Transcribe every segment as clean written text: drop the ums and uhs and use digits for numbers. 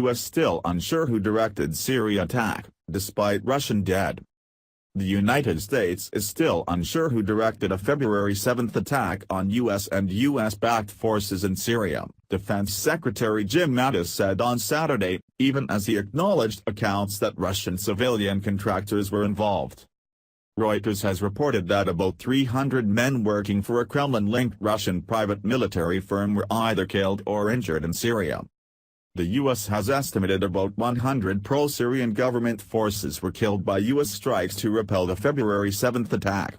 U.S. still unsure who directed Syria attack, despite Russian dead. The United States is still unsure who directed a February 7 attack on U.S. and U.S.-backed forces in Syria, Defense Secretary Jim Mattis said on Saturday, even as he acknowledged accounts that Russian civilian contractors were involved. Reuters has reported that about 300 men working for a Kremlin-linked Russian private military firm were either killed or injured in Syria. The U.S. has estimated about 100 pro-Syrian government forces were killed by U.S. strikes to repel the February 7 attack.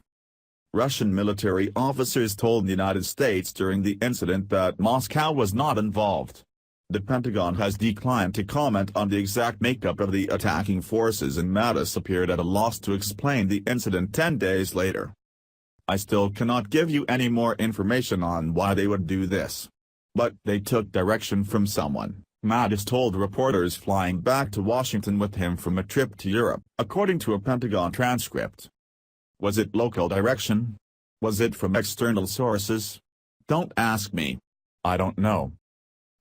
Russian military officers told the United States during the incident that Moscow was not involved. The Pentagon has declined to comment on the exact makeup of the attacking forces, and Mattis appeared at a loss to explain the incident 10 days later. "I still cannot give you any more information on why they would do this. But they took direction from someone," Mattis told reporters flying back to Washington with him from a trip to Europe, according to a Pentagon transcript. "Was it local direction? Was it from external sources? Don't ask me. I don't know."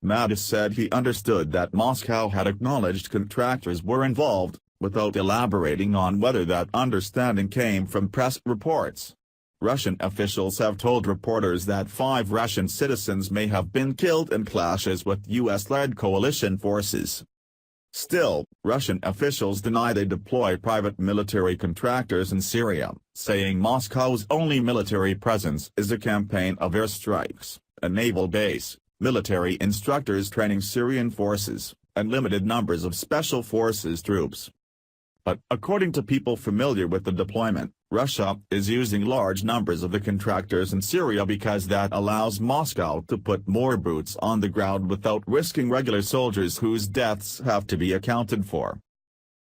Mattis said he understood that Moscow had acknowledged contractors were involved, without elaborating on whether that understanding came from press reports. Russian officials have told reporters that 5 Russian citizens may have been killed in clashes with U.S.-led coalition forces. Still, Russian officials deny they deploy private military contractors in Syria, saying Moscow's only military presence is a campaign of airstrikes, a naval base, military instructors training Syrian forces, and limited numbers of special forces troops. But, according to people familiar with the deployment, Russia is using large numbers of the contractors in Syria because that allows Moscow to put more boots on the ground without risking regular soldiers whose deaths have to be accounted for.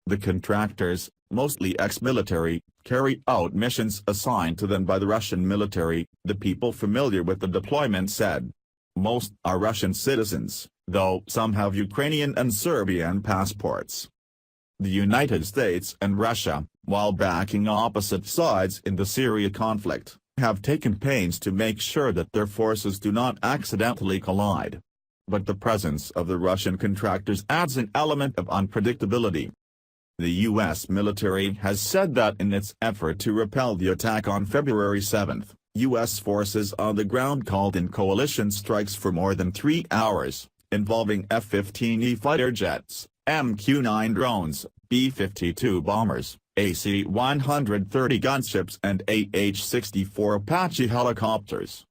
The contractors, mostly ex-military, carry out missions assigned to them by the Russian military, the people familiar with the deployment said. Most are Russian citizens, though some have Ukrainian and Serbian passports. The United States and Russia, while backing opposite sides in the Syria conflict, have taken pains to make sure that their forces do not accidentally collide. But the presence of the Russian contractors adds an element of unpredictability. The U.S. military has said that in its effort to repel the attack on February 7, U.S. forces on the ground called in coalition strikes for more than 3 hours, involving F-15E fighter jets, MQ-9 drones, B-52 bombers, AC-130 gunships and AH-64 Apache helicopters.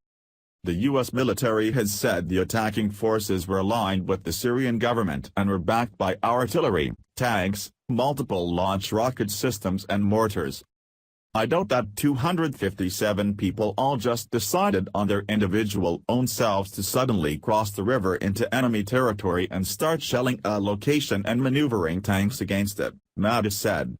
The U.S. military has said the attacking forces were aligned with the Syrian government and were backed by artillery, tanks, multiple launch rocket systems and mortars. "I doubt that 257 people all just decided on their individual own selves to suddenly cross the river into enemy territory and start shelling a location and maneuvering tanks against it," Mattis said.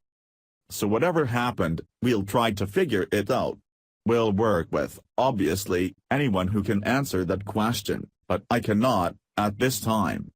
"So whatever happened, we'll try to figure it out. We'll work with, obviously, anyone who can answer that question, but I cannot, at this time."